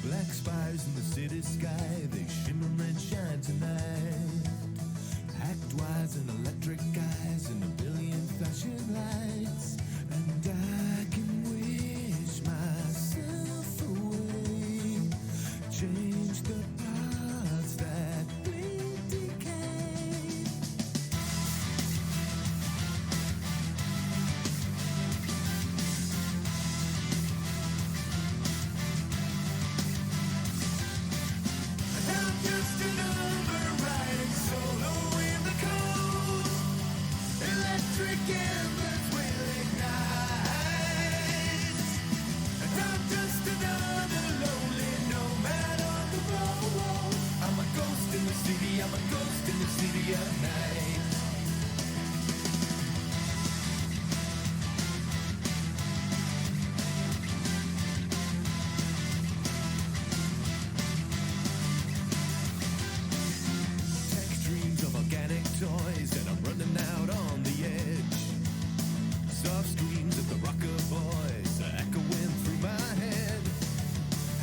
Black spires in the city sky, they shimmer and shine tonight. Act-wise and electric eyes and a billion flashing lights. And I can wish myself away, change the parts that bleed decay. And I'm just a number riding solo in the cold. Electric embers will ignite. And I'm just another lonely nomad on the road. I'm a ghost in the city, I'm a ghost in the city at night. Tech dreams of organic toys, and I'm running out on the edge. Soft screams of the rocker boys are echoing through my head.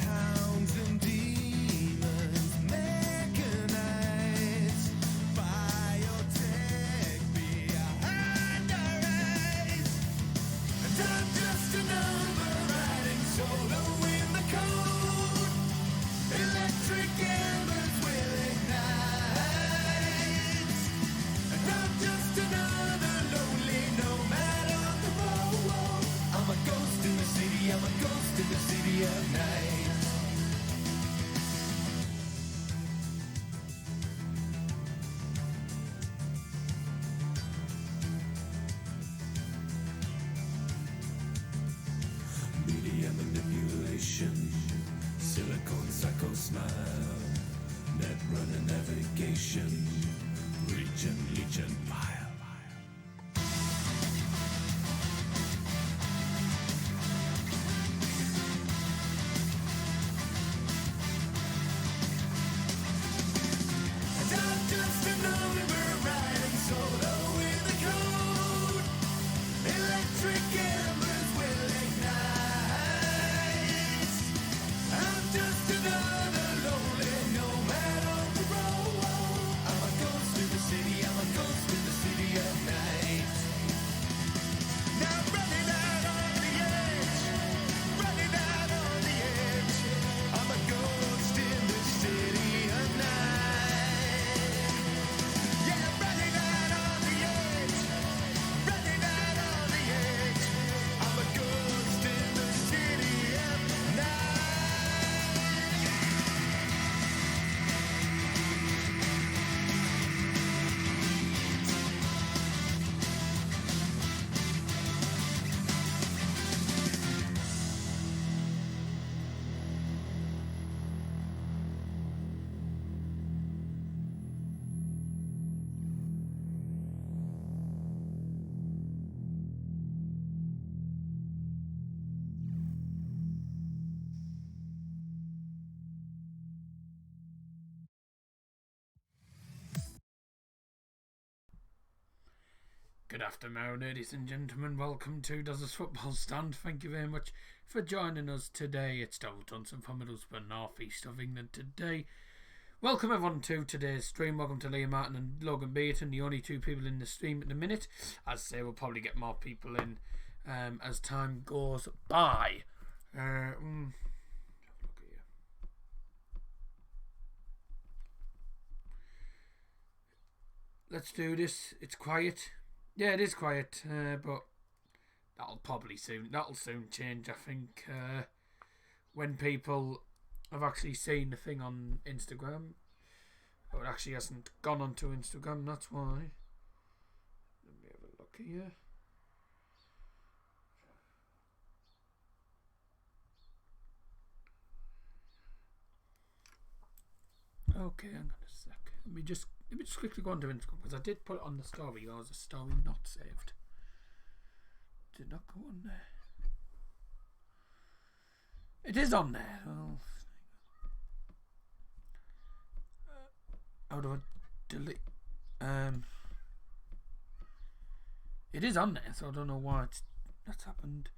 Hounds and demons, mechanized, biotech behind our eyes. And I'm just a number riding solo in the cold. Electric embers will ignite. And I'm just another lonely nomad on the road. I'm a ghost in the city, I'm a ghost in the city at night. Media manipulation, silicone psycho smile, net runner navigation, reach and leech and file. And I'm just a number riding solo in the cold. Electric embers will ignite. I'm just another lonely nomad on the road. I'm a ghost in the city, I'm a ghost in the city at night. Now running out on the edge, running out on the edge. I'm a ghost in the city at night. Yeah, running out on the edge, running out on the edge. I'm a ghost in the city at night. Good afternoon, ladies and gentlemen. Welcome to Does This Football Stand? Thank you very much for joining us today. It's Donald Johnson from Middlesbrough, North East of England today. Welcome everyone to today's stream. Welcome to Liam Martin and Logan Beaton, the only two people in the stream at the minute. As I say, we'll probably get more people in as time goes by. Look at you. Let's do this. It's quiet. Yeah, it is quiet, but that'll soon change. I think when people have actually seen the thing on Instagram, or it actually hasn't gone onto Instagram. That's why. Let me have a look here. Okay, hang on a sec. Let me just quickly go onto Instagram, because I did put it on the story. There was a story not saved. Did not go on there. It is on there. Well, how do I delete? It is on there, so I don't know why that's happened.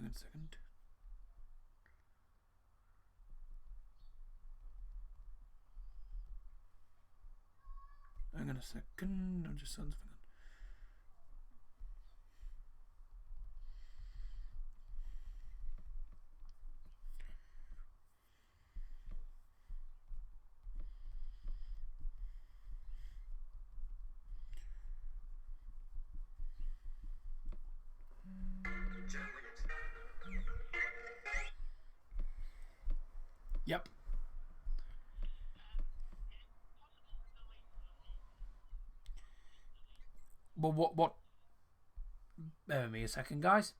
on a second. Hang on a second. I just saw something. Yep. Well, what? Bear with me a second, guys.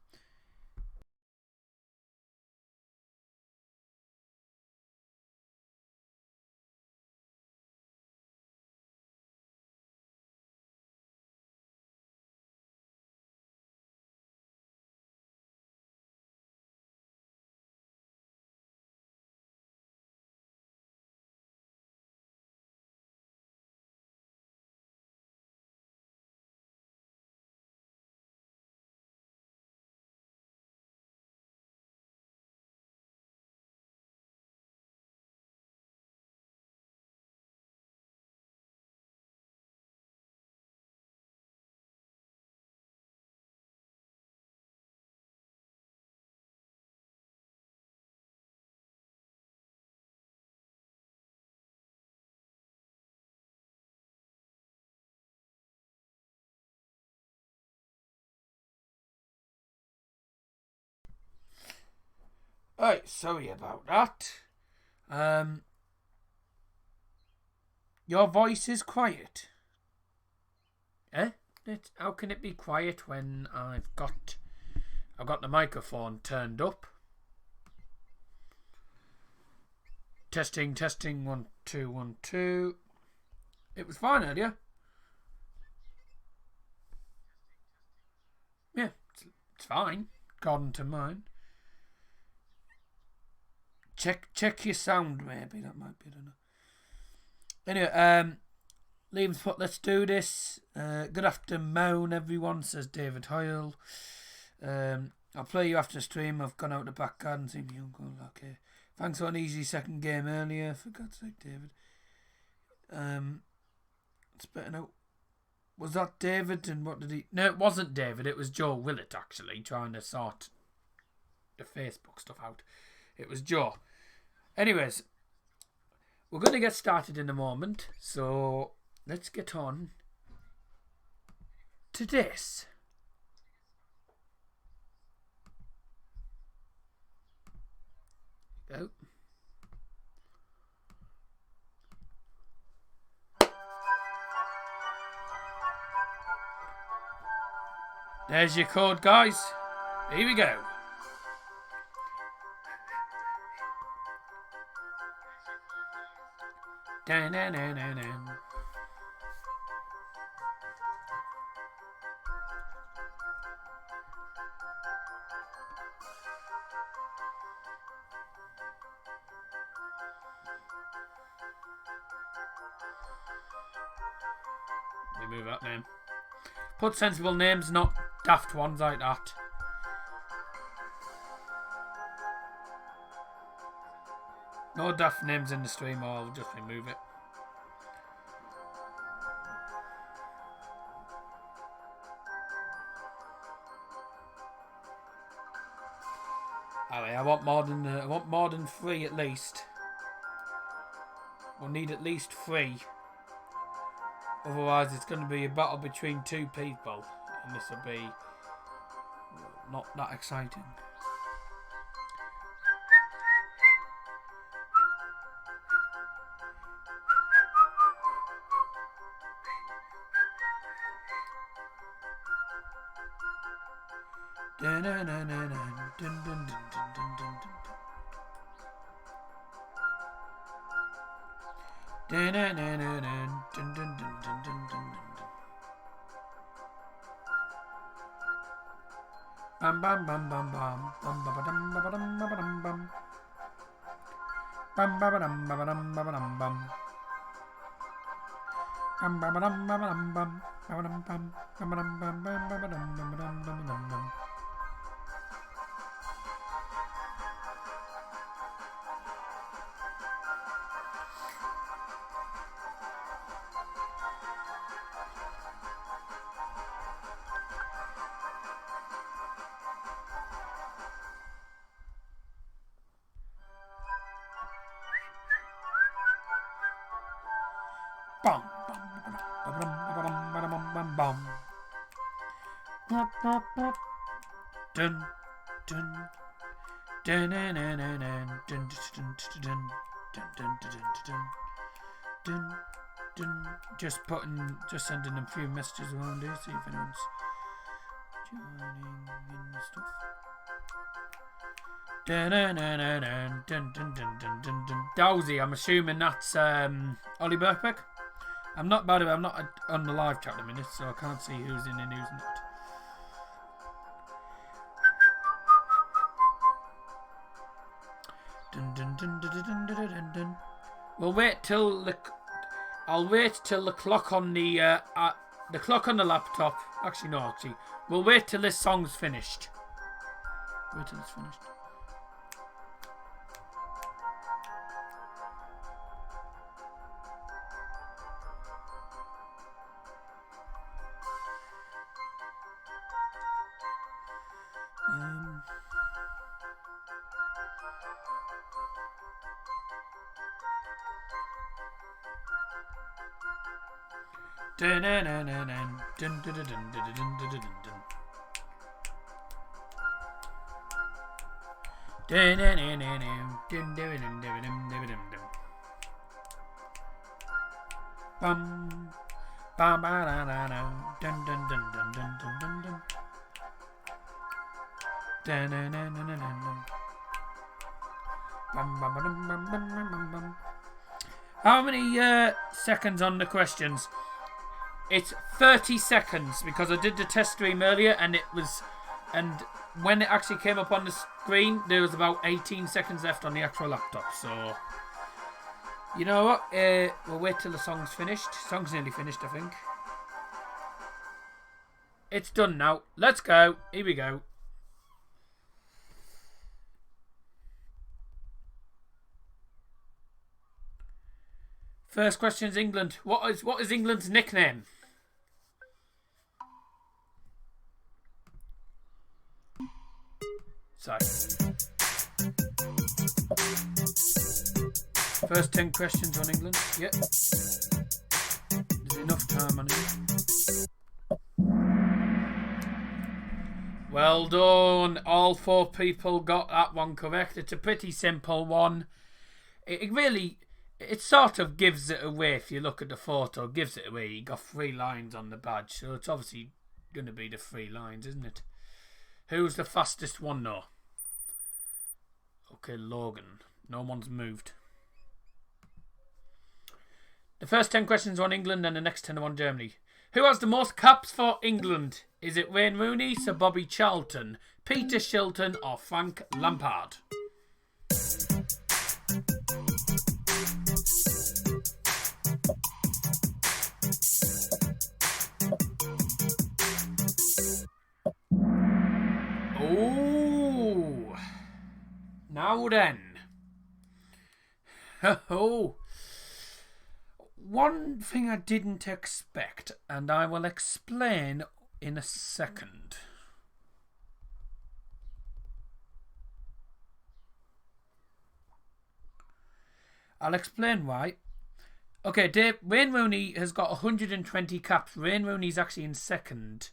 Right, sorry about that. Your voice is quiet. Eh? How can it be quiet when I've got the microphone turned up? Testing, 1 2 1 2. It was fine earlier. Yeah, it's fine. According to mine. Check your sound, maybe that might be. I don't know. Anyway, leave us put. Let's do this. Good afternoon, everyone. Says David Hoyle. I'll play you after the stream. I've gone out the back garden. Seen you go. Okay. Thanks for an easy second game earlier. For God's sake, David. It's better now. Was that David? And what did he? No, it wasn't David. It was Joe Willett actually trying to sort the Facebook stuff out. It was Joe. Anyways, we're going to get started in a moment, so let's get on to this. Go. There's your code, guys. Here we go. Dan, dan, dan, dan, dan. Remove that name. Put sensible names, not daft ones like that. No daft names in the stream, or I'll just remove it. Alright, I want more than 3 at least. We'll need at least 3. Otherwise, it's going to be a battle between 2 people, and this will be not that exciting. Dun, dun, dun, dun, dun, dun, dun, dun, dun, dun. Dun, dun, dun, dun, dun, dun, dun, dun, dun, dun. Bam bam bam bam bam bam ba dum ba dum ba dum bam bam ba dum ba dum ba dum bam bam ba dum ba dum bam ba dum bam ba dum bam ba dum ba dum bam bam. Bum, bum, ba-dum, ba-dum, bum, bum. Bop, bop, bop. Dun, dun. Dun, dun, dun, dun, dun, dun, dun, dun, dun, dun, dun, dun, dun. Just sending a few messages around here, see if anyone's joining in the stuff. Dun, dun, dun, dun, dun, dun, dun, dun, dun, dun. Dowsy, I'm assuming that's Ollie Burkbeck. I'm not, by the way, I'm not on the live chat at the minute, so I can't see who's in and who's not. Dun, dun, dun, dun, dun, dun, dun, dun. We'll wait till I'll wait till the clock on the clock on the laptop. Actually, no. Actually, we'll wait till this song's finished. Wait till it's finished. Dun, dun, dun, dun, dun, dun, dun, dun, dun, dun, dun, dun, dun. Dun, dun, dun, dun, dun, dun, dun, dun, dun, dun, dun, dun. Bum, bum, ba, da, da, da. Dun, dun, dun, dun, dun, dun, dun, dun. Dun, dun, dun, dun, dun, dun, dun. Bum, bum, ba, dum, bum, bum, bum, bum, bum. How many seconds on the questions? It's 30 seconds because I did the test stream earlier and when it actually came up on the screen there was about 18 seconds left on the actual laptop, so you know what, we'll wait till the song's finished. Song's nearly finished, I think. It's done now. Let's go. Here we go. First question is England. What is England's nickname? Sorry. First 10 questions on England. Yep. There's enough time on it. Well done. All 4 people got that one correct. It's a pretty simple one. It sort of gives it away if you look at the photo. It gives it away. You got 3 lines on the badge, so it's obviously going to be the 3 lines, isn't it? Who's the fastest one though? Okay, Logan. No one's moved. The first 10 questions are on England and the next 10 are on Germany. Who has the most caps for England? Is it Wayne Rooney, Sir Bobby Charlton, Peter Shilton or Frank Lampard? Oh, now then. Oh, one thing I didn't expect, and I will explain in a second. I'll explain why. Okay, Wayne Rooney has got 120 caps. Wayne Rooney's actually in second.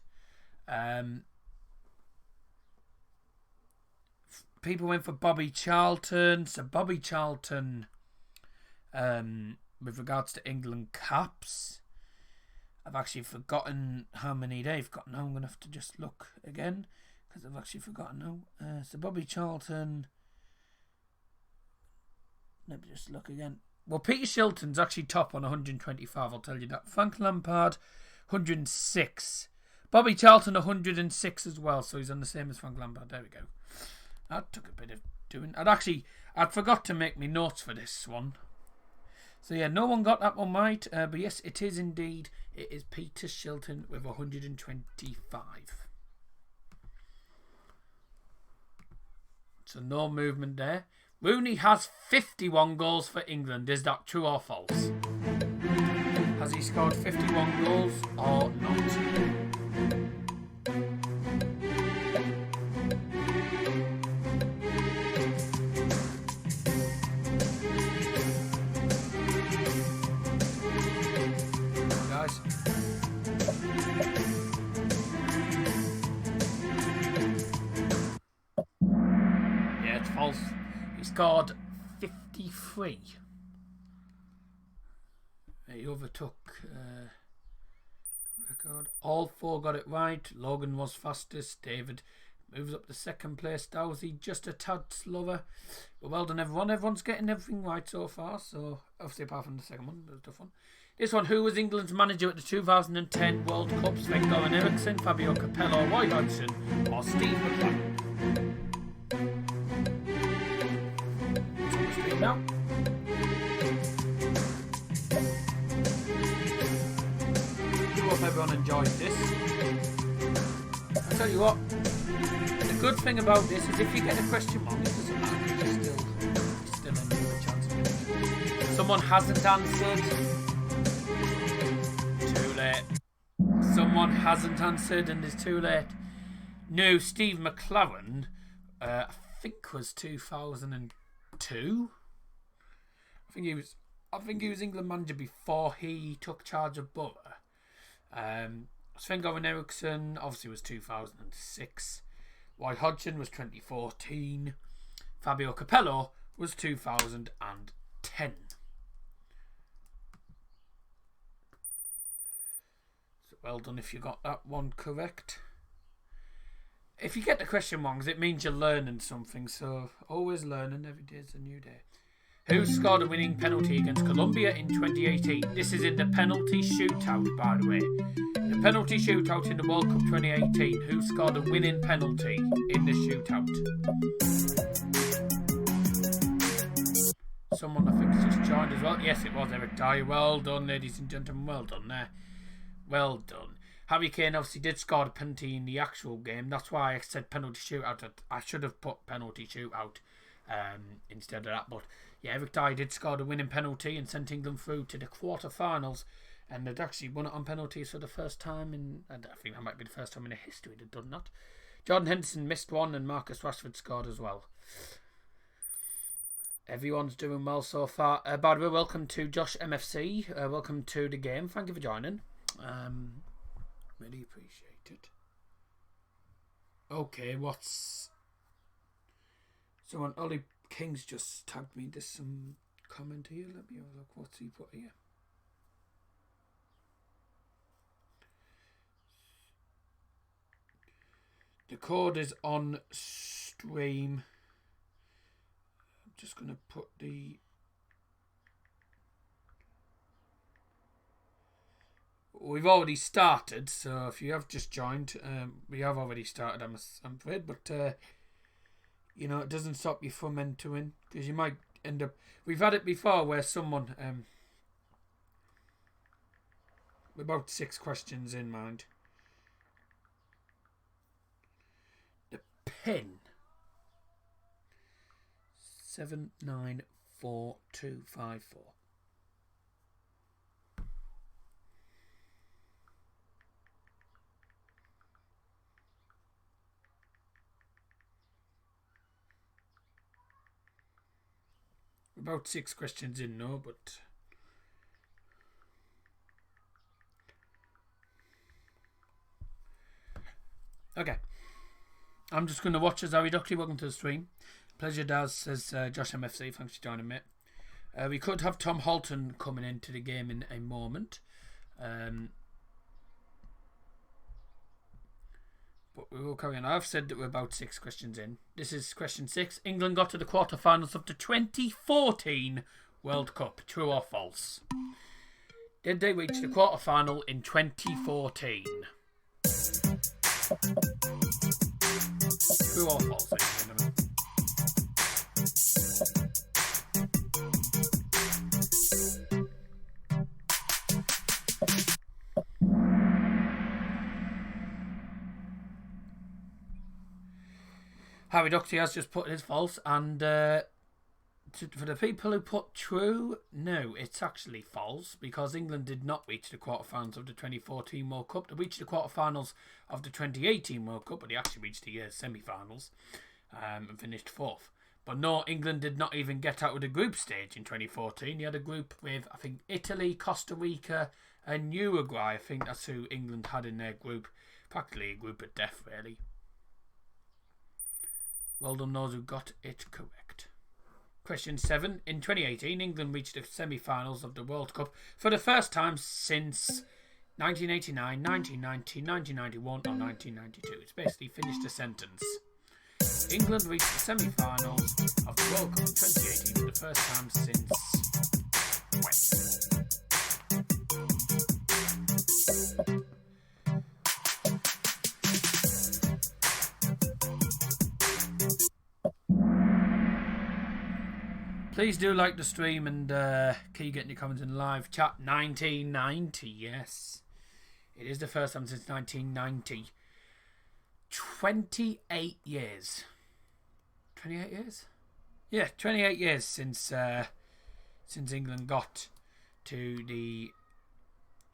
People went for Bobby Charlton. So Bobby Charlton, with regards to England caps, I've actually forgotten how many they've got now. I'm going to have to just look again because I've actually forgotten now. So Bobby Charlton, let me just look again. Well, Peter Shilton's actually top on 125, I'll tell you that. Frank Lampard, 106. Bobby Charlton, 106 as well, so he's on the same as Frank Lampard. There we go. That took a bit of doing. I'd forgot to make me notes for this one. So yeah, no one got that one right. But yes, it is indeed. It is Peter Shilton with 125. So no movement there. Rooney has 51 goals for England. Is that true or false? Has he scored 51 goals or not? scored 53. He overtook record. All four got it right. Logan was fastest. David moves up to second place. Dowsey just a tad slower. But well done, everyone. Everyone's getting everything right so far. So, obviously, apart from the second one, it was a tough one. This one, who was England's manager at the 2010 World Cup? Sven-Göran Eriksson, Fabio Capello, Roy Hodgson, or Steve McLaren? It's on the screen now. I hope everyone enjoyed this. I'll tell you what, the good thing about this is if you get a question wrong, it doesn't matter, you're still in a chance of winning. Someone hasn't answered. Too late. Someone hasn't answered and it's too late. No, Steve McLaren, I think was 2002. I think he was England manager before he took charge of Borough. Sven-Göran Eriksson obviously was 2006. Roy Hodgson was 2014. Fabio Capello was 2010. So well done if you got that one correct. If you get the question wrong, it means you're learning something. So always learning. Every day is a new day. Who scored a winning penalty against Colombia in 2018? This is in the penalty shootout, by the way. The penalty shootout in the World Cup 2018. Who scored a winning penalty in the shootout? Someone I think has just joined as well. Yes, it was Eric Dyer. Well done, ladies and gentlemen. Well done there. Well done. Harry Kane obviously did score a penalty in the actual game. That's why I said penalty shootout. I should have put penalty shootout instead of that. But yeah, Eric Dyer did score the winning penalty and sent England through to the quarter-finals. And they'd actually won it on penalties for the first time I think that might be the first time in history they'd done that. Jordan Henderson missed one and Marcus Rashford scored as well. Everyone's doing well so far. By the way, welcome to Josh MFC. Welcome to the game. Thank you for joining. Really appreciate it. Okay, what's... Someone, Ollie King's just tagged me. There's some comment here. Let me have a look. What's he put here? The code is on stream. I'm just going to put the... We've already started, so if you have just joined, we have already started, I'm afraid, but, you know, it doesn't stop you from entering, because you might end up... We've had it before where someone... about 6 questions in mind. Pin 794254. About 6 questions in now, but okay. I'm just going to watch as Harry Duckley. Welcome to the stream. Pleasure, Daz, says Josh MFC. Thanks for joining me. We could have Tom Holton coming into the game in a moment. But we will carry on. I've said that we're about 6 questions in. This is question 6. England got to the quarterfinals of the 2014 World Cup. True or false? Did they reach the quarterfinal in 2014? True or false? Harry Ducty has just put his false, and for the people who put true, no, it's actually false, because England did not reach the quarterfinals of the 2014 World Cup. They reached the quarterfinals of the 2018 World Cup, but they actually reached the semi-finals and finished 4th. But no, England did not even get out of the group stage in 2014. They had a group with, I think, Italy, Costa Rica and Uruguay. I think that's who England had in their group. Practically a group of death, really. Well done those who got it correct. Question 7. In 2018, England reached the semi-finals of the World Cup for the first time since 1989, 1990, 1991 or 1992. It's basically finished the sentence. England reached the semi-finals of the World Cup in 2018 for the first time since when? Please do like the stream and keep getting your comments in the live chat. 1990, yes. It is the first time since 1990. 28 years. 28 years? Yeah, 28 years since England got to the...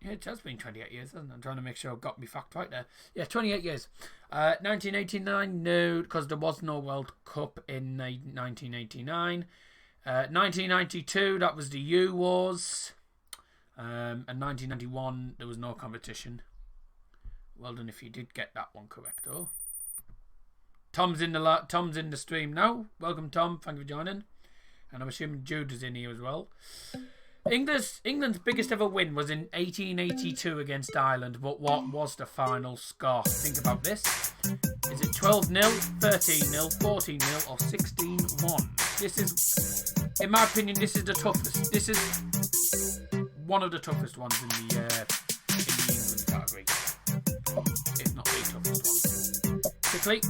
Yeah, it has been 28 years, hasn't it? I'm trying to make sure I've got my fact right there. Yeah, 28 years. 1989, no, because there was no World Cup in 1989. 1992, that was the Euros. And 1991, there was no competition. Well done if you did get that one correct, though. Tom's in the stream now. Welcome, Tom. Thank you for joining. And I'm assuming Jude is in here as well. England's biggest ever win was in 1882 against Ireland, but what was the final score? Think about this. Is it 12-0, 13-0, 14-0 or 16-1? This is, in my opinion, this is the toughest. This is one of the toughest ones in the England category. If not the toughest one. Quickly.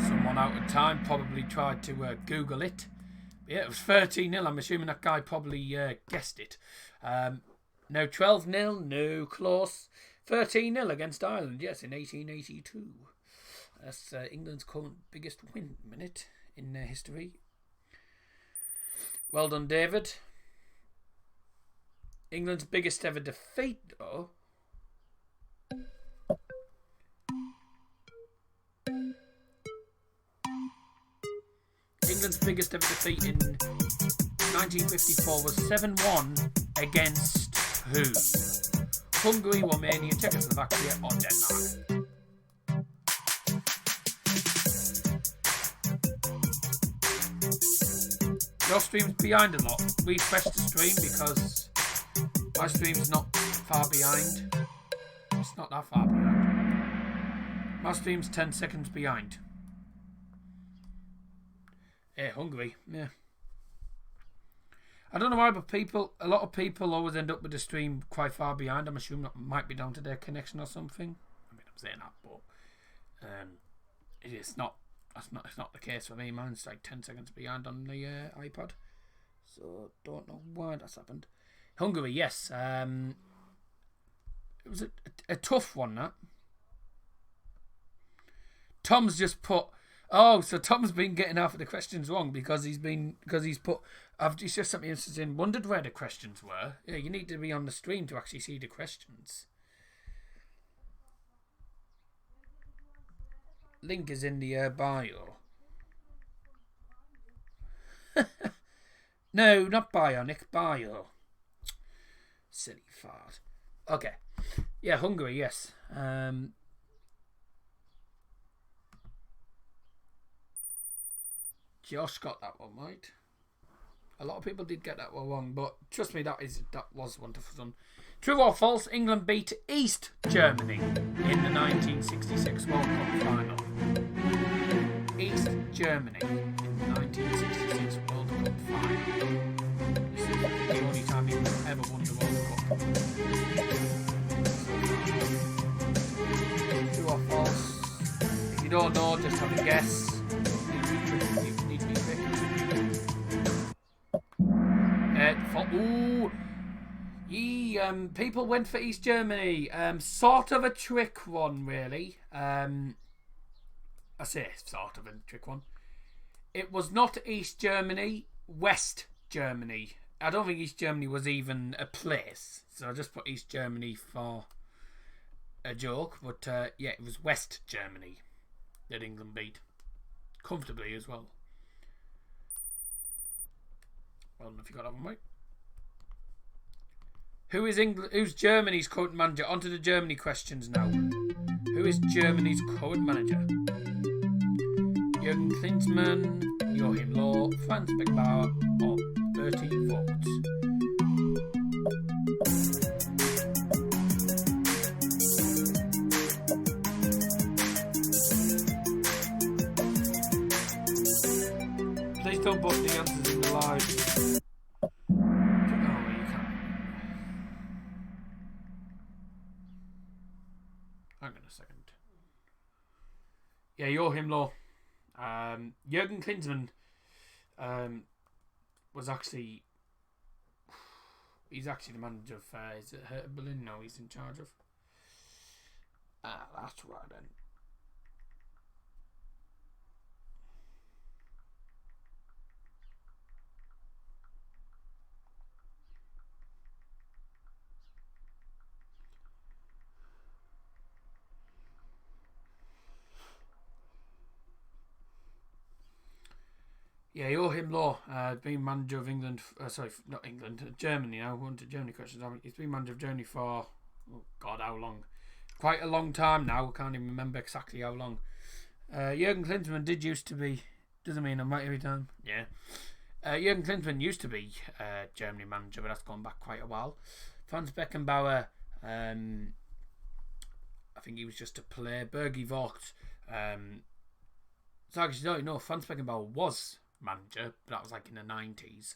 Someone out of time probably tried to Google it. But yeah, it was 13-0. I'm assuming that guy probably guessed it. No, 12-0. No, close. 13-0 against Ireland. Yes, in 1882. That's England's current biggest win minute in their history. Well done, David. England's biggest ever defeat, though. England's biggest ever defeat in 1954 was 7-1 against who? Hungary, Romania, Czechoslovakia or Denmark? Your stream's behind a lot. Refresh the stream because my stream's not far behind. It's not that far behind. My stream's 10 seconds behind. Yeah, Hungary. Yeah. I don't know why, but a lot of people always end up with the stream quite far behind. I'm assuming that might be down to their connection or something. I mean, I'm saying that, but it is not. It's not the case for me. Mine's like 10 seconds behind on the iPod. So don't know why that's happened. Hungary, yes. It was a tough one, that. Tom's just put. Oh, so Tom's been getting half of the questions wrong because he's put. He's just sent me instance in. Wondered where the questions were. Yeah, you need to be on the stream to actually see the questions. Link is in the bio. No, not Bionic, bio. Silly fart. Okay. Yeah, Hungary, yes. Josh got that one right. A lot of people did get that one wrong, but trust me, that was wonderful fun. True or false? England beat East Germany in the 1966 World Cup final. East Germany in the 1966 World Cup final. This is the only time England ever won the World Cup. True or false? If you don't know, just have a guess. People went for East Germany. Sort of a trick one, really. I say sort of a trick one. It was not East Germany, West Germany. I don't think East Germany was even a place, so I just put East Germany for a joke. But yeah, it was West Germany that England beat comfortably as well. Well, if you got that one right. Who's Germany's current manager? On to the Germany questions now. Who is Germany's current manager? Jürgen Klinsmann, Joachim Löw, Franz Beckenbauer, or Bertie Vogts? Please don't put the answers in the live. Oh, you can't. Hang on a second. Yeah, Joachim Löw. Jürgen Klinsmann was actually... He's actually the manager of... is it Hertha Berlin? No, he's in charge of... that's right then. Yeah, Joachim Löw, been manager of England. Sorry, not England, Germany now. We're on to Germany questions. He's been manager of Germany for, oh God, how long? Quite a long time now. I can't even remember exactly how long. Jürgen Klinsmann did used to be. Doesn't mean I'm right every time. Yeah. Jürgen Klinsmann used to be Germany manager, but that's gone back quite a while. Franz Beckenbauer, I think he was just a player. Bertie Vogts. So actually, no, Franz Beckenbauer was manager, but that was like in the 90s,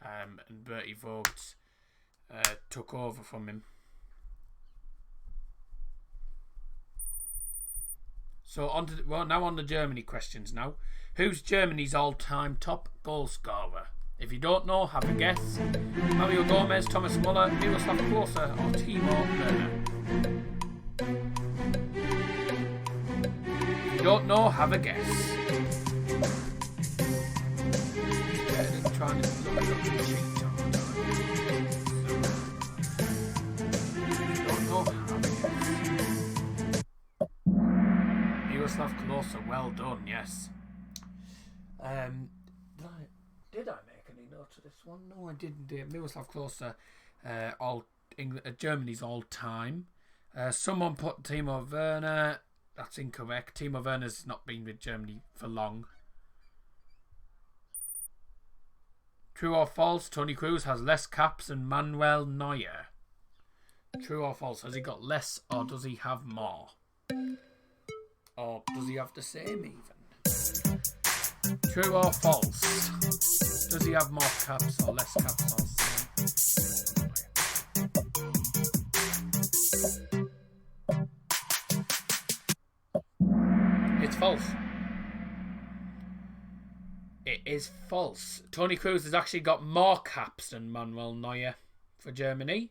and Bertie Vogts took over from him. So now on the Germany questions now. Who's Germany's all-time top goal scorer? If you don't know, have a guess. Mario Gomez, Thomas Muller, Miroslav Klose, or Timo Werner? If you don't know, have a guess. Trying to look up the sheet all the time. Don't know how to guess. Miroslav Klose, well done, yes. Did I make any notes of this one? No, I didn't. Miroslav Klose, Germany's all-time. Someone put Timo Werner. That's incorrect. Timo Werner's not been with Germany for long. True or false? Toni Kroos has less caps than Manuel Neuer. True or false? Has he got less or does he have more? Or does he have the same even? True or false? Does he have more caps or less caps or same? It's false. It is false. Toni Kroos has actually got more caps than Manuel Neuer for Germany.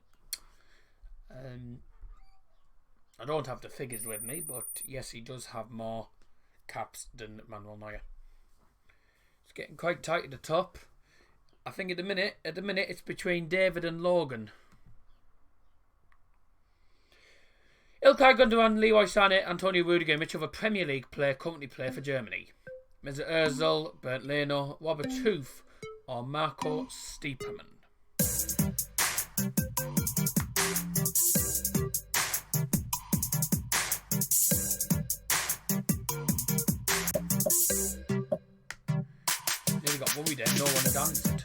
I don't have the figures with me, but yes, he does have more caps than Manuel Neuer. It's getting quite tight at the top. I think at the minute it's between David and Logan. Ilkay Gundogan, Leroy Sané, Antonio Rudiger, which other Premier League player currently play for Germany? Mesut Ozil, Bernd Leno, Robert Huth, or Marco Stiepermann? Nearly got worried there, no one had answered.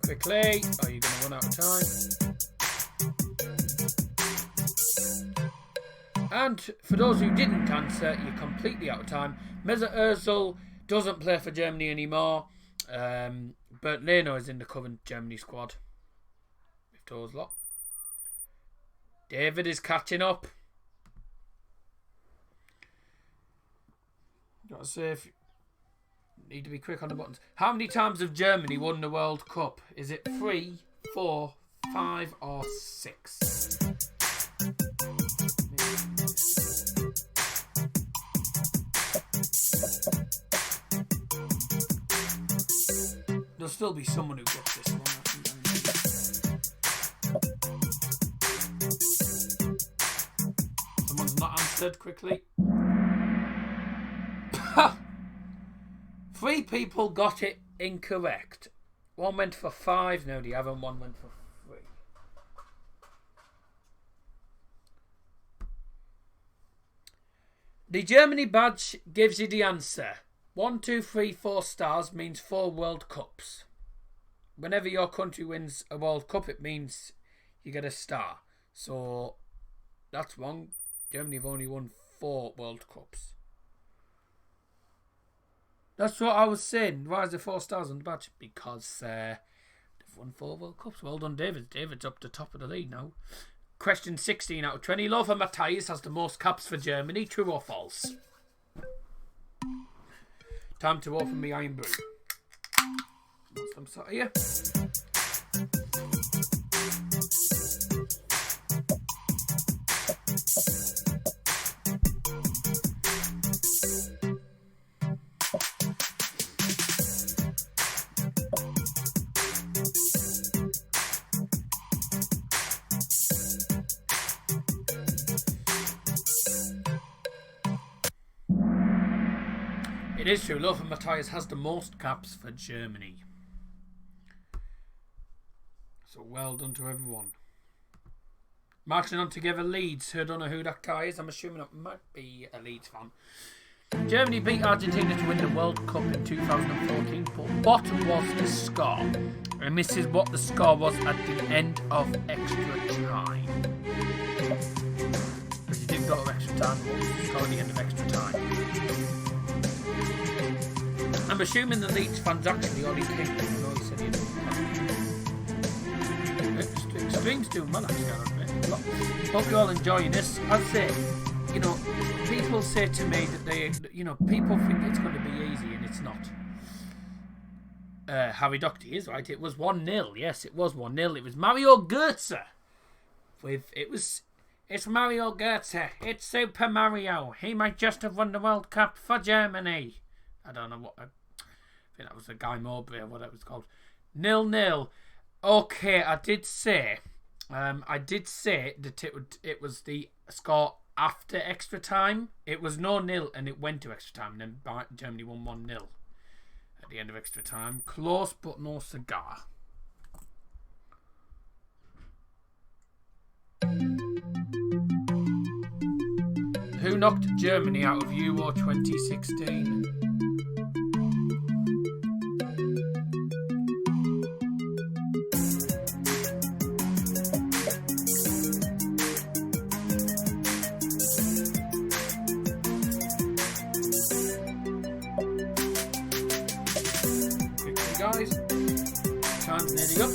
Quickly, are you going to run out of time? And for those who didn't answer, you're completely out of time. Mesut Ozil doesn't play for Germany anymore. Bernd Leno is in the current Germany squad. With those lot. David is catching up. Gotta say, if you need to be quick on the buttons. How many times have Germany won the World Cup? Is it 3, 4, 5, or 6? There'll still be someone who gets this one. Someone's not answered quickly. 3 people got it incorrect. One went for 5, no the other one went for 3. The Germany badge gives you the answer. 1, 2, 3, 4 stars means 4 World Cups. Whenever your country wins a World Cup, it means you get a star. So that's wrong. Germany have only won 4 World Cups. That's what I was saying. Why is there 4 stars on the badge? Because they've won 4 World Cups. Well done, David. David's up the top of the league now. Question 16 out of 20. Lothar Matthäus has the most caps for Germany. True or false? Time to open my iron brew. I'm sorry here. It is true, Lothar Matthäus has the most caps for Germany. So well done to everyone. Marching on together, Leeds. Who don't know who that guy is? I'm assuming it might be a Leeds fan. Germany beat Argentina to win the World Cup in 2014, but what was the score? And this is what the score was at the end of extra time. Because you didn't go to extra time, what was the score at the end of extra time? I'm assuming the Leeds fans actually already came. I know he said he didn't. Stream's doing well actually, I admit. Hope you're all enjoying this. I'd say, you know, people say to me that they, you know, people think it's going to be easy and it's not. Harry Doherty is right. It was 1-0. Yes, it was 1-0. It was Mario Götze. It's Mario Götze. It's Super Mario. He might just have won the World Cup for Germany. I don't know what. I think that was the Guy Mowbray or whatever it was called. 0-0. Okay, I did say that it was the score after extra time. It was 0-0 and it went to extra time. And then Germany won 1-0 at the end of extra time. Close but no cigar. Who knocked Germany out of Euro 2016? Quickly, guys. Time's nearly up.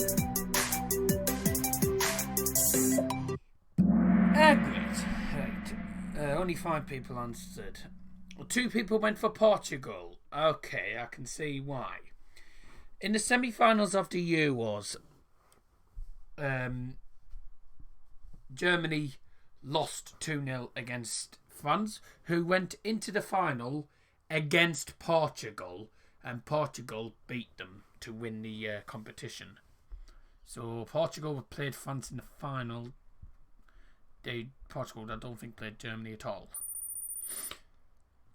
Great. Only 5 people answered. 2 people went for Portugal. Okay, I can see why. In the semi-finals of the Euros, Germany lost 2-0 against France, who went into the final against Portugal, and Portugal beat them to win the competition. So Portugal played France in the final. Portugal, I don't think, played Germany at all.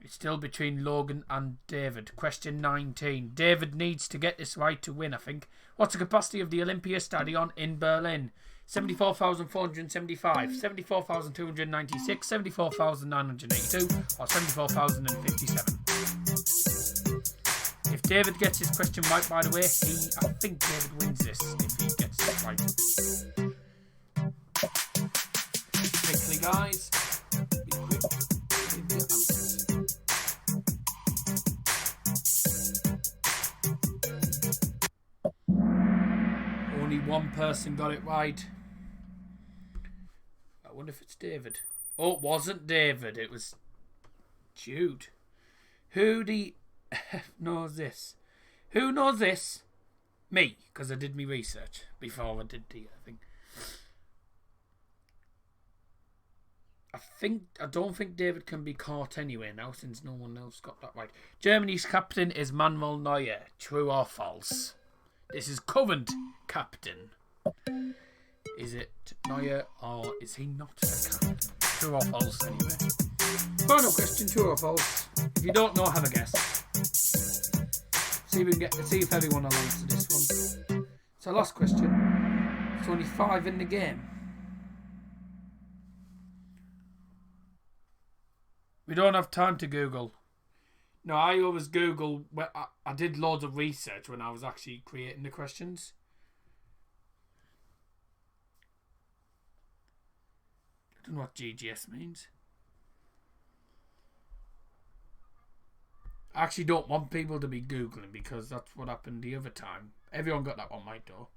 It's still between Logan and David. Question 19. David needs to get this right to win, I think. What's the capacity of the Olympia Stadion in Berlin? 74,475, 74,296, 74,982, or 74,057. If David gets his question right, by the way, I think David wins this if he gets it right. Quickly, guys. Be quick with your answers. Only one person got it right. I wonder if it's David. Oh, it wasn't David. It was Jude. Who the F knows this? Who knows this? Me, because I did my research before I did the thing. I don't think David can be caught anyway now, since no one else got that right. Germany's captain is Manuel Neuer. True or false? This is current captain. Is it Neuer or is he not a captain? True or false anyway. Final question, true or false? If you don't know, have a guess. See if everyone will answer this one. So last question. It's only 5 in the game. We don't have time to Google. No, I always Google. I did loads of research when I was actually creating the questions. I don't know what GGS means. I actually don't want people to be Googling because that's what happened the other time. Everyone got that one right though.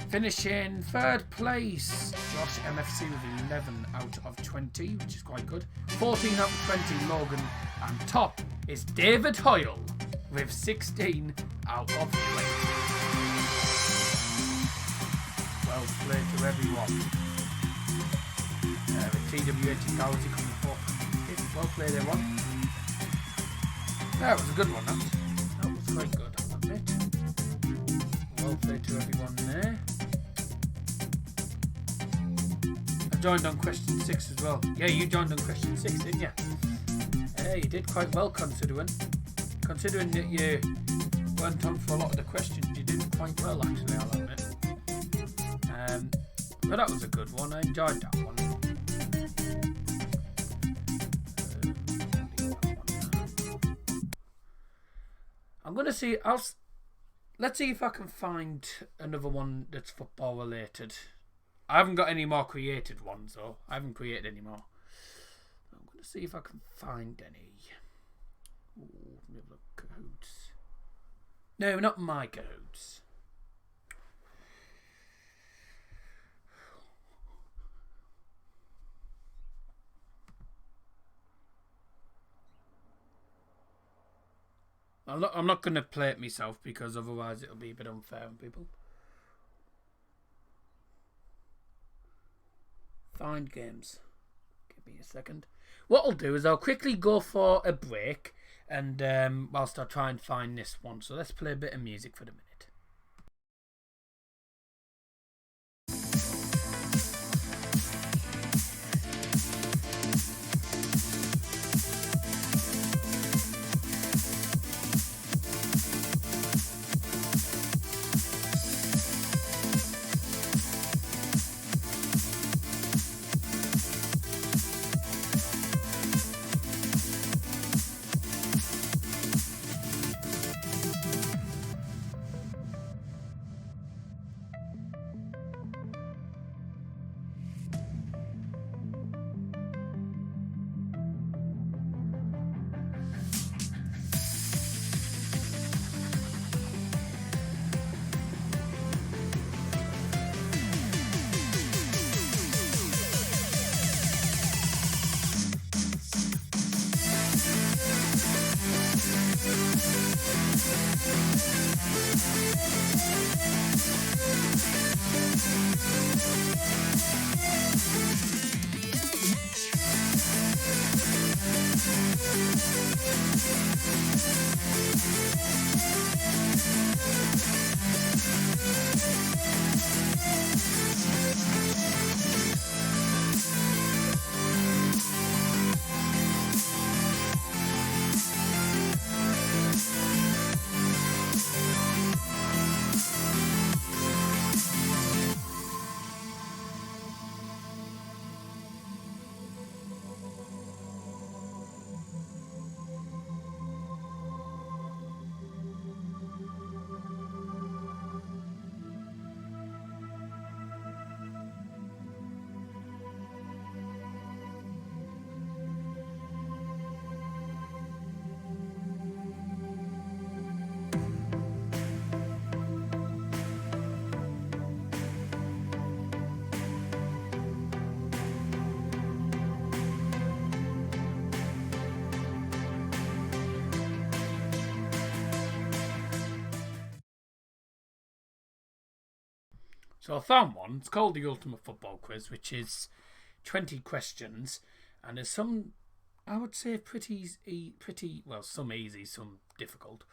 Finishing third place, Josh MFC with 11 out of 20, which is quite good. 14 out of 20, Logan. And top is David Hoyle with 16 out of 20. Well played to everyone. With TW80 Gowsy coming forth. Well played, everyone. That was a good one, that was quite good, I'll admit. Well played to everyone there. I joined on question 6 as well. Yeah, you joined on question 6, didn't you? Yeah, you did quite well considering. Considering that you weren't on for a lot of the questions, you did quite well actually, I'll admit. But that was a good one, I enjoyed that one. I'm going to see, let's see if I can find another one that's football related. I haven't got any more created ones though. I haven't created any more. I'm going to see if I can find any. Ooh, let me have a look. Kahoots. No, not my Kahoots. I'm not going to play it myself because otherwise it'll be a bit unfair on people. Find games. Give me a second. What I'll do is I'll quickly go for a break and whilst I try and find this one. So let's play a bit of music for the minute. So I found one. It's called the Ultimate Football Quiz, which is 20 questions, and there's some, I would say, pretty well, some easy, some difficult.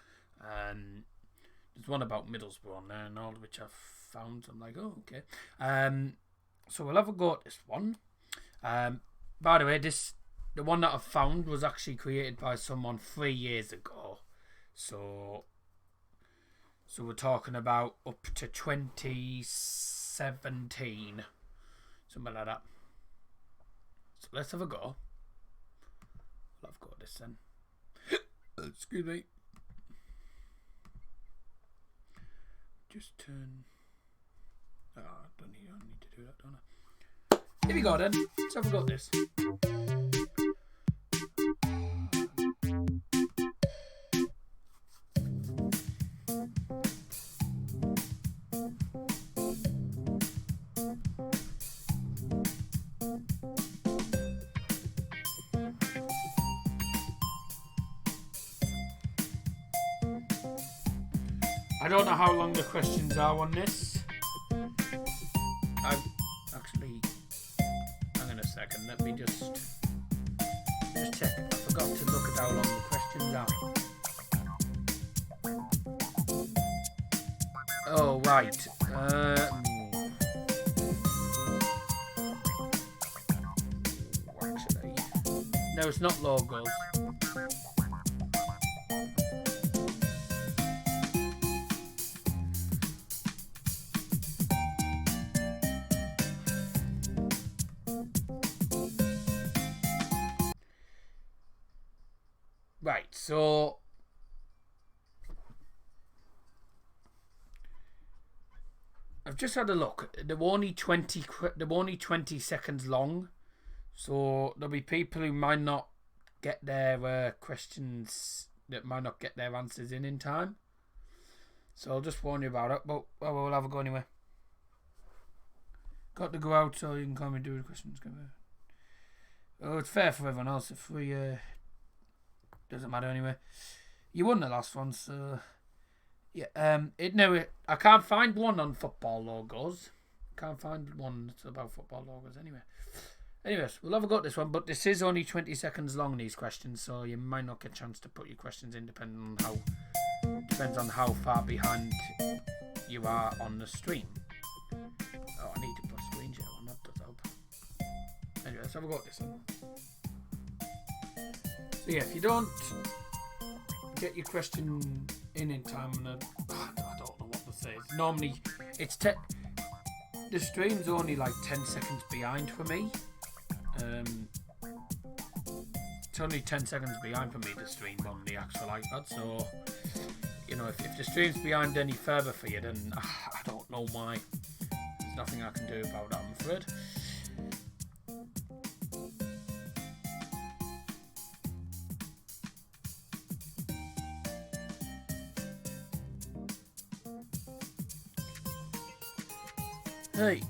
There's one about Middlesbrough on there and all, which I've found. I'm like, oh, okay. So we'll have a go at this one. By the way, the one that I've found was actually created by someone 3 years ago. So we're talking about up to 2017. Something like that. So let's have a go. Well, I've got this then. Excuse me. Just turn. Oh, I don't need to do that, don't I? Here we go then. Let's have a go at this. I don't know how long the questions are on this. Actually, hang on a second. Let me just check. I forgot to look at how long the questions are. Oh right. Actually, no, it's not logos. Right, so I've just had a look. They're only 20 seconds long, so there'll be people who might not get their questions, that might not get their answers in time. So I'll just warn you about it. But we'll have a go anyway. Got to go out so you can come and do the questions. Oh, it's fair for everyone else if we. Doesn't matter anyway. You won the last one, so yeah. I can't find one on football logos. Can't find one that's about football logos anyway. Anyways, we'll have a go at this one, but this is only 20 seconds long, these questions, so you might not get a chance to put your questions in depends on how far behind you are on the stream. Oh, I need to put a screen share on, that does help. Anyway, let's have a go at this one. So yeah, if you don't get your question in time, and I don't know what to say. Normally, the stream's only like 10 seconds behind for me. It's only 10 seconds behind for me to stream on the actual iPad. So you know, if the stream's behind any further for you, then I don't know why. There's nothing I can do about that, I'm afraid. Hey.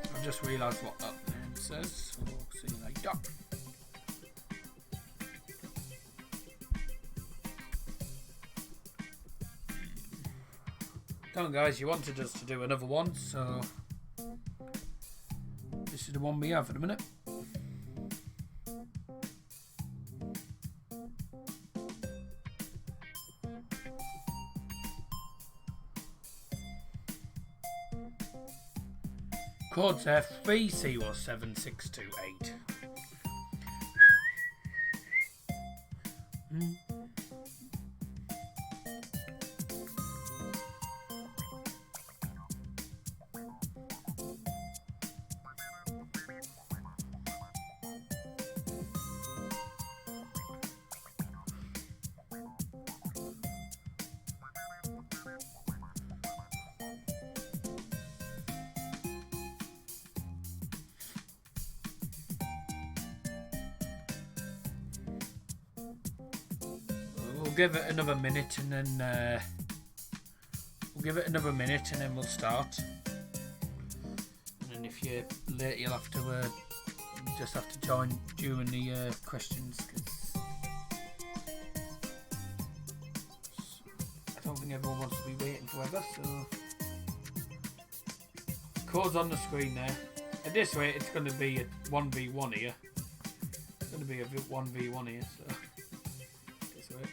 I've just realised what that name says, so see you later. Come on guys, you wanted us to do another one, so this is the one we have at the minute. Code's F3C07628. We'll give it another minute and then we'll start. And then if you're late, you'll have to just have to join during the questions. 'Cause I don't think everyone wants to be waiting forever. So code's on the screen there. At this rate, it's going to be a 1v1 here. It's going to be a 1v1 here. So this way.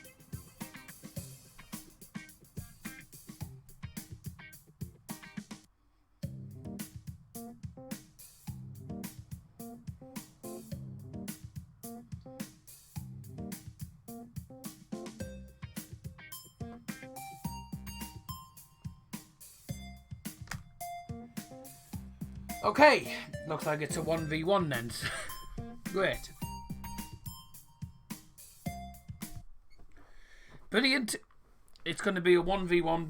Okay, looks like it's a 1v1 then. Great. Brilliant. It's going to be a 1v1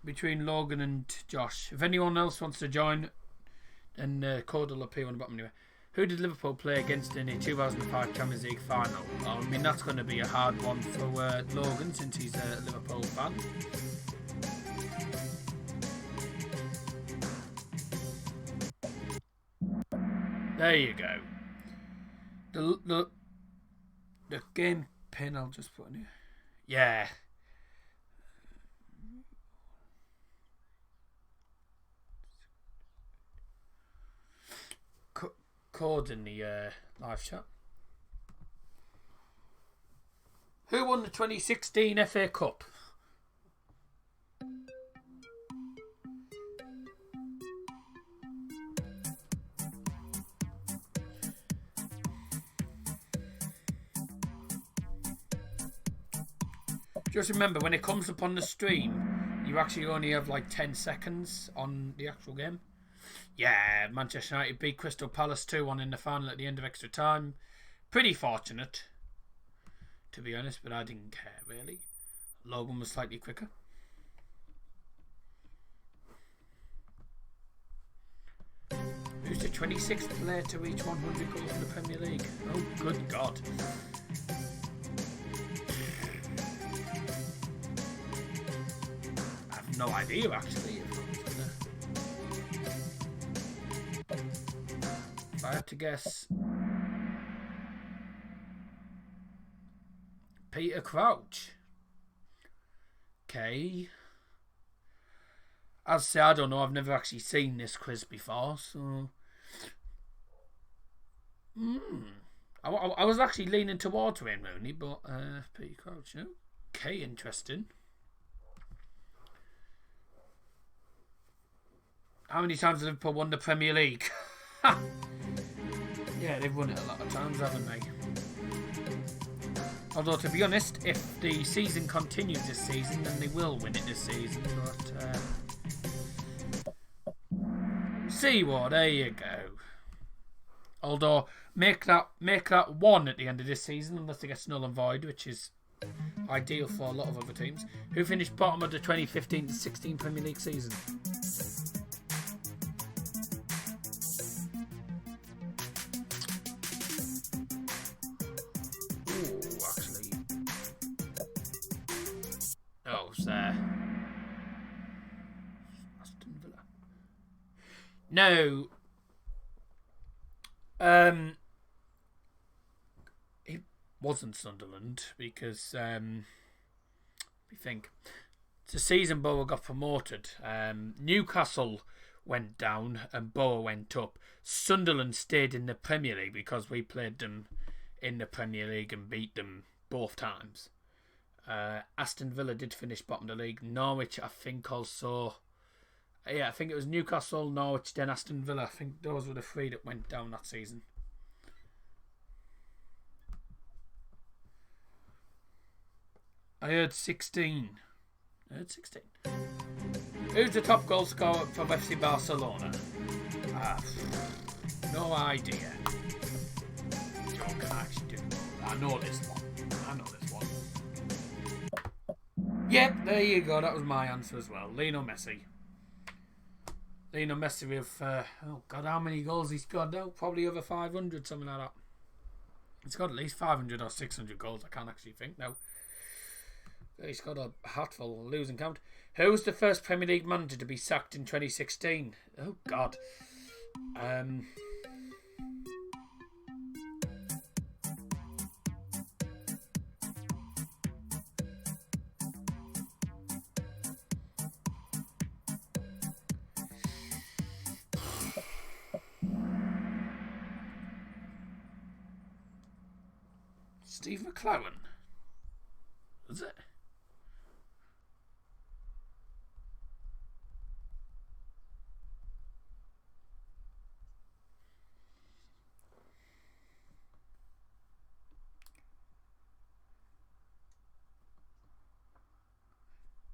between Logan and Josh. If anyone else wants to join, then code will appear on the bottom anyway. Who did Liverpool play against in the 2005 Champions League final? Well, I mean, that's going to be a hard one for Logan since he's a Liverpool fan. There you go. The game pin I'll just put in here. Yeah. Code in the live chat. Who won the 2016 FA Cup? Just remember, when it comes up on the stream, you actually only have like 10 seconds on the actual game. Yeah, Manchester United beat Crystal Palace 2-1 in the final at the end of extra time. Pretty fortunate, to be honest, but I didn't care really. Logan was slightly quicker. Who's the 26th player to reach 100 goals in the Premier League? Oh, good God. I have no idea, actually. If I had to guess, Peter Crouch. Okay. As I say, I don't know. I've never actually seen this quiz before, so I was actually leaning towards Wayne Rooney, but Peter Crouch. Okay, interesting. How many times have Liverpool won the Premier League? Yeah, they've won it a lot of times, haven't they? Although, to be honest, if the season continues this season, then they will win it this season. But Seaward, there you go. Although, make that one at the end of this season, unless it gets null and void, which is ideal for a lot of other teams. Who finished bottom of the 2015-16 Premier League season? No. It wasn't Sunderland because we think it's a season Borough got promoted. Newcastle went down and Borough went up. Sunderland stayed in the Premier League because we played them in the Premier League and beat them both times. Aston Villa did finish bottom of the league. Norwich, I think, also. Yeah, I think it was Newcastle, Norwich, then Aston Villa. I think those were the three that went down that season. I heard 16. Who's the top goal scorer for FC Barcelona? No idea. Joe can actually do. I know this one. Yep, there you go. That was my answer as well. Lionel Messi. Lionel Messi with, oh God, how many goals he's got now? Probably over 500, something like that. He's got at least 500 or 600 goals. I can't actually think now. He's got a hatful, losing count. Who was the first Premier League manager to be sacked in 2016? Oh God. Steve McClaren. Was it?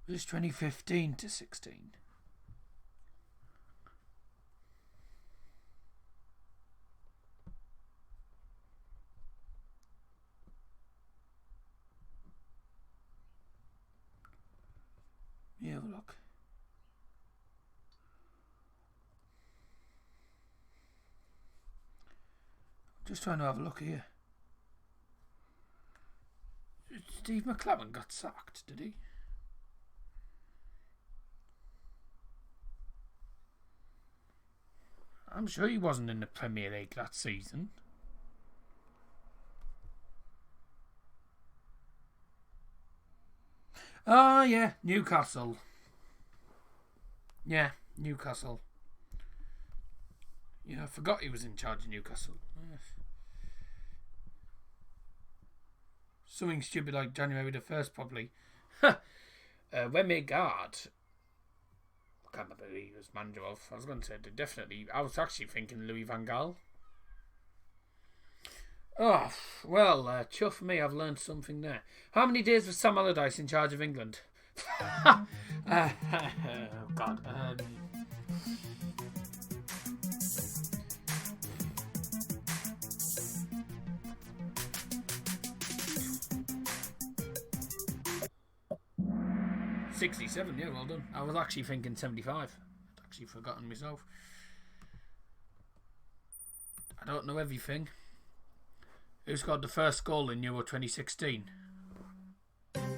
It was 2015 to 16. Just trying to have a look here. Steve McClaren got sacked, did he? I'm sure he wasn't in the Premier League that season. Oh, yeah, Newcastle. Yeah, Newcastle. Yeah, I forgot he was in charge of Newcastle. Something stupid like January the 1st, probably. Remy Gard. I can't remember who he was manager of. I was going to say, definitely. I was actually thinking Louis van Gaal. Oh, well, chuff me, I've learned something there. How many days was Sam Allardyce in charge of England? Oh, God. 67, yeah, well done. I was actually thinking 75. I'd actually forgotten myself. I don't know everything. Who scored the first goal in Euro 2016? Hello.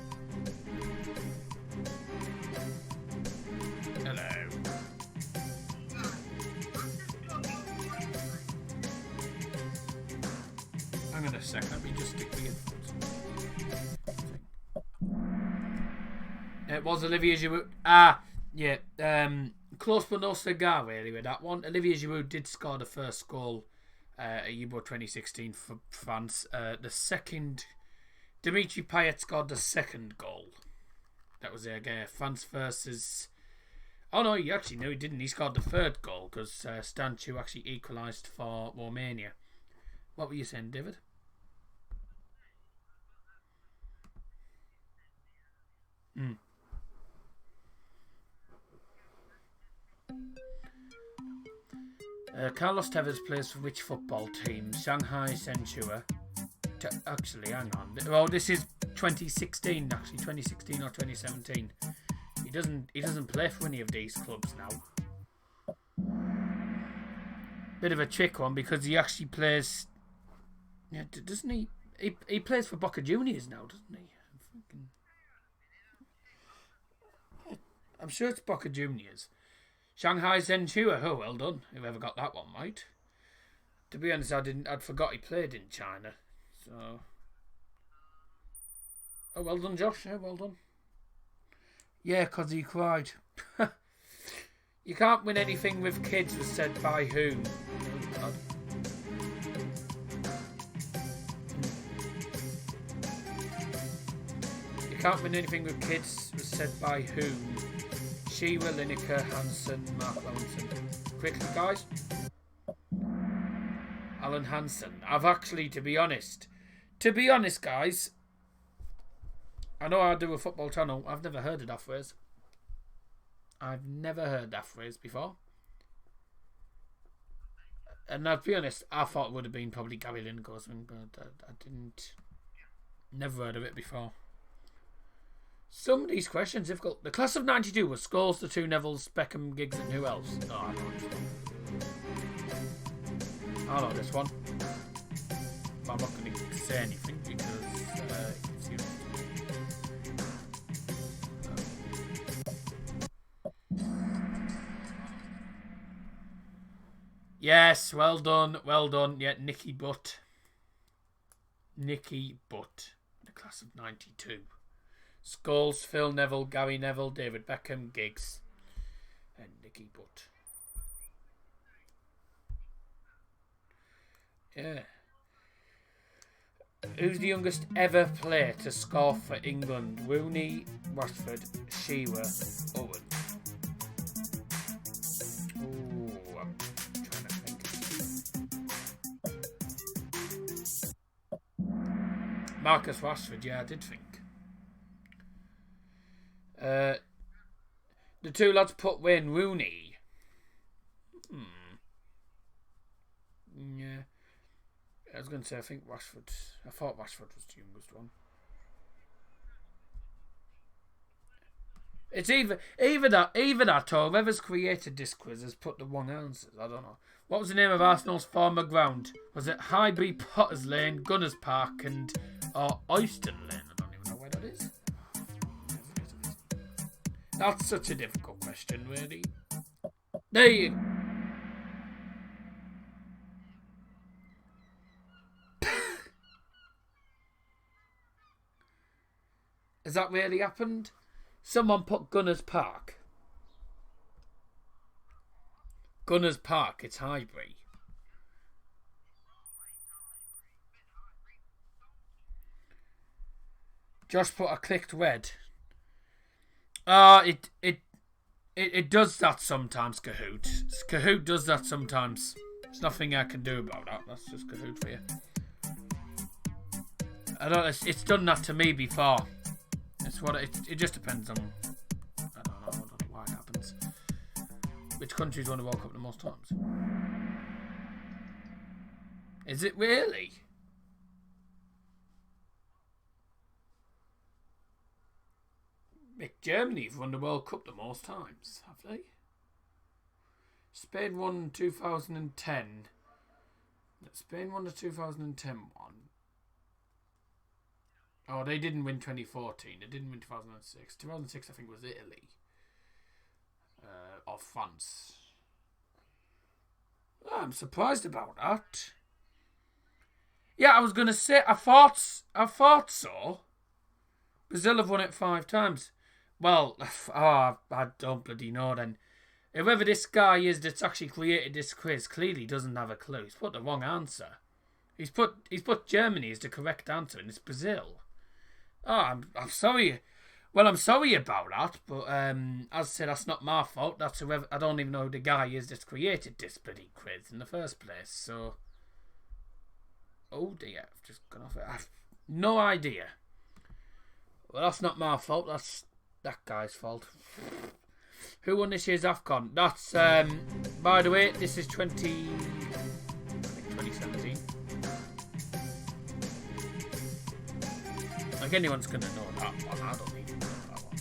Hang on a second, let me just stick the headphones. It was Olivier Giroud. Yeah. Close but no cigar, really, with that one. Olivier Giroud did score the first goal at Euro 2016 for France. The second, Dimitri Payet scored the second goal. That was France versus. Oh no, he actually no, he didn't. He scored the third goal because Stanchu actually equalised for Romania. What were you saying, David? Carlos Tevez plays for which football team? Shanghai Shenhua. Actually, hang on. Well, this is 2016. Actually, 2016 or 2017. He doesn't play for any of these clubs now. Bit of a trick one because he actually plays. Yeah, doesn't he? He plays for Boca Juniors now, doesn't he? I'm sure it's Boca Juniors. Shanghai Shenhua. Oh, well done. Whoever got that one right. To be honest, I'd forgot he played in China. So. Oh, well done, Josh. Yeah, well done. Yeah, 'cause he cried. You can't win anything with kids was said by whom? Oh, God. You can't win anything with kids was said by whom? Shearer, Lineker, Hansen, Mark Lawrenson. Quickly, guys. Alan Hansen. I've actually, to be honest, guys, I know I do a football channel. I've never heard of that phrase. I've never heard that phrase before. And I'll be honest, I thought it would have been probably Gary Lineker, but I didn't. Never heard of it before. Some of these questions difficult. The class of '92 was Scholes, the two Nevilles, Beckham, Giggs, and who else? Oh, I know this one. I know this one. But I'm not going to say anything because it's you. Yes, well done, well done. Yeah, Nicky Butt. Nicky Butt. The class of '92. Scholes, Phil Neville, Gary Neville, David Beckham, Giggs, and Nicky Butt. Yeah. Who's the youngest ever player to score for England? Rooney, Rashford, Shearer, Owen. Ooh, I'm trying to think. Marcus Rashford, yeah, I did think. The two lads put Wayne Rooney. Yeah. I was going to say, I think Rashford. I thought Rashford was the youngest one. It's either that or whoever's created this quiz has put the wrong answers. I don't know. What was the name of Arsenal's former ground? Was it Highbury, Potters Lane, Gunners Park, or Oyston Lane? I don't even know where that is. That's such a difficult question, really. There you. Has that really happened? Someone put Gunners Park. Gunners Park, it's Highbury. Josh put a clicked red. It does that sometimes, Kahoot. Kahoot does that sometimes. There's nothing I can do about that. That's just Kahoot for you. It's done that to me before. It just depends on. I don't know why it happens. Which country's won the World Cup the most times? Is it really? Germany have won the World Cup the most times, have they? Spain won 2010. Spain won the 2010 one. Oh, they didn't win 2014. They didn't win 2006. 2006, I think, was Italy. Or France. Oh, I'm surprised about that. Yeah, I was going to say, I thought so. Brazil have won it 5 times. Well, I don't bloody know then. Whoever this guy is that's actually created this quiz clearly doesn't have a clue. He's put the wrong answer. He's put Germany as the correct answer, and it's Brazil. Oh, I'm sorry. Well, I'm sorry about that, but as I said, that's not my fault. That's whoever. I don't even know who the guy is that's created this bloody quiz in the first place. So, oh dear, I've just gone off it. I've no idea. Well, that's not my fault. That's that guy's fault. Who won this year's AFCON? That's by the way, this is 2017. Like anyone's gonna know that one. I don't need to know that one.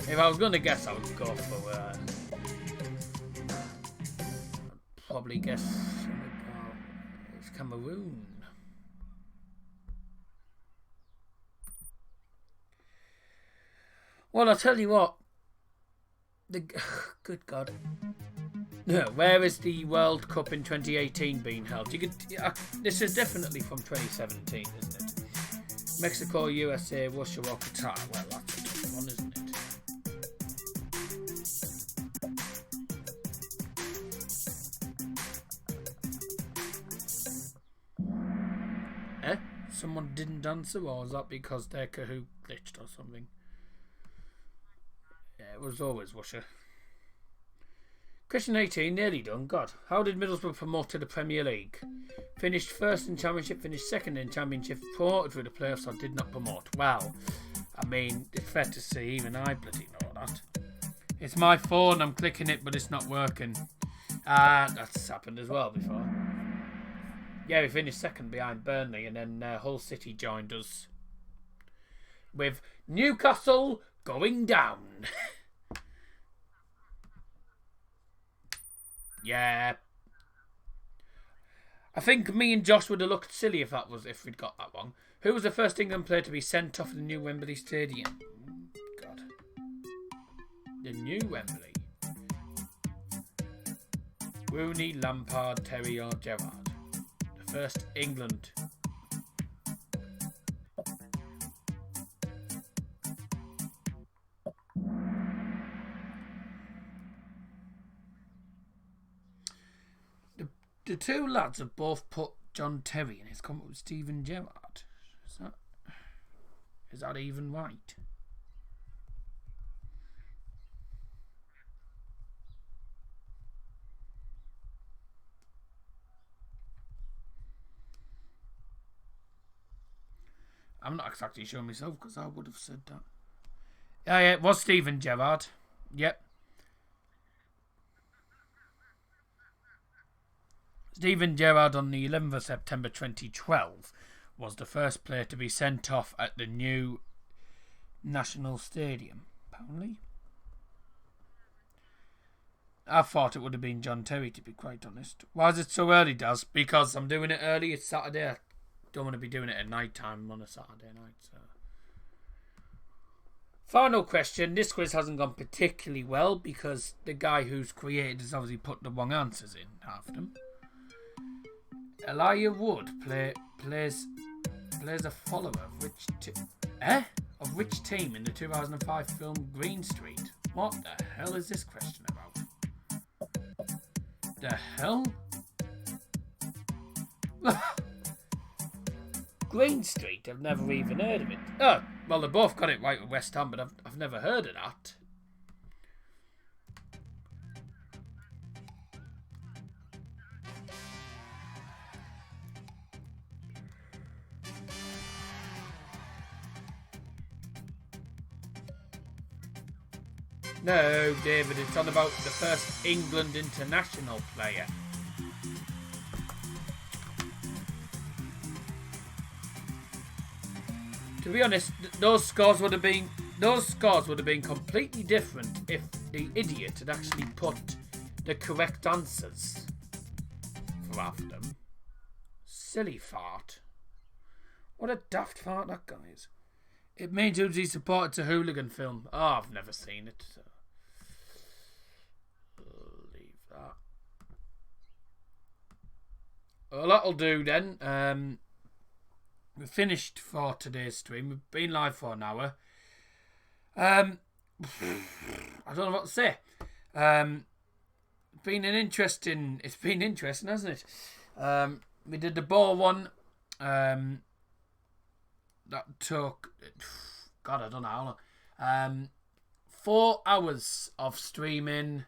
If I was gonna guess, I would go for I'd probably guess it's Cameroon. Well, I'll tell you what. Good God. No, where is the World Cup in 2018 being held? This is definitely from 2017, isn't it? Mexico, USA, Russia, or Qatar. Well, that's a tough one, isn't it? Someone didn't answer, or was that because their Kahoot glitched or something? Yeah, it was always Russia. Question 18, nearly done. God, how did Middlesbrough promote to the Premier League? Finished first in Championship, finished second in Championship, promoted through the playoffs, or did not promote? Well, I mean, it's fair to say even I bloody know that. It's my phone, I'm clicking it, but it's not working. That's happened as well before. Yeah, we finished second behind Burnley, and then Hull City joined us. With Newcastle going down. Yeah. I think me and Josh would have looked silly if we'd got that wrong. Who was the first England player to be sent off the new Wembley Stadium? God. The new Wembley. Rooney, Lampard, Terry or Gerrard? The first England. The two lads have both put John Terry and it's come up with Steven Gerrard. Is that even right? I'm not exactly sure myself because I would have said that. Yeah, it was Steven Gerrard. Yep. Steven Gerrard on the 11th of September 2012 was the first player to be sent off at the new National Stadium. only. I thought it would have been John Terry, to be quite honest. Why is it so early, Daz? Because I'm doing it early. It's Saturday. I don't want to be doing it at night time on a Saturday night. So. Final question. This quiz hasn't gone particularly well because the guy who's created has obviously put the wrong answers in, half of them. Elijah Wood plays a follower of which team in the 2005 film Green Street? What the hell is this question about? The hell? Green Street, I've never even heard of it. Oh, well, they both got it right with West Ham, but I've never heard of that. No, David, it's on about the first England international player. To be honest, those scores would have been completely different if the idiot had actually put the correct answers for half of them. Silly fart. What a daft fart that guy is. It means he supported a hooligan film. Oh, I've never seen it. So. Leave that. Well, that'll do then. We're finished for today's stream. We've been live for an hour. I don't know what to say. It's been interesting, hasn't it? We did the ball one. That took, God, I don't know how long. 4 hours of streaming,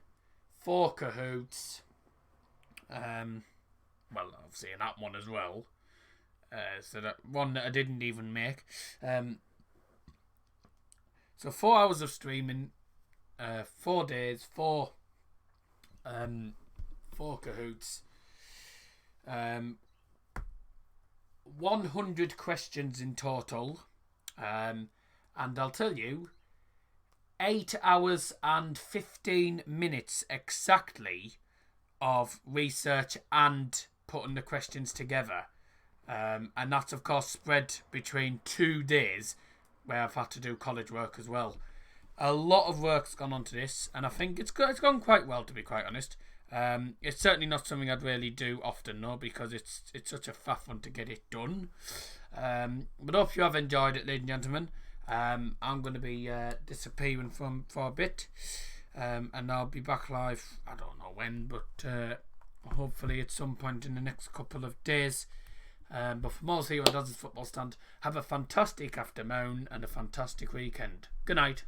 4 Kahoots. Well, obviously in that one as well. So that one that I didn't even make. So 4 hours of streaming, 4 days, 4 Kahoots, 100 questions in total, and I'll tell you, 8 hours and 15 minutes exactly of research and putting the questions together. And that's of course spread between 2 days where I've had to do college work as well. A lot of work's gone onto this, and I think it's gone quite well, to be quite honest. It's certainly not something I'd really do often, though, because it's such a faff one to get it done. But hope you have enjoyed it, ladies and gentlemen. I'm going to be disappearing for a bit, and I'll be back live. I don't know when, but hopefully at some point in the next couple of days. But from all here on Daz's Football Stand, have a fantastic afternoon and a fantastic weekend. Good night.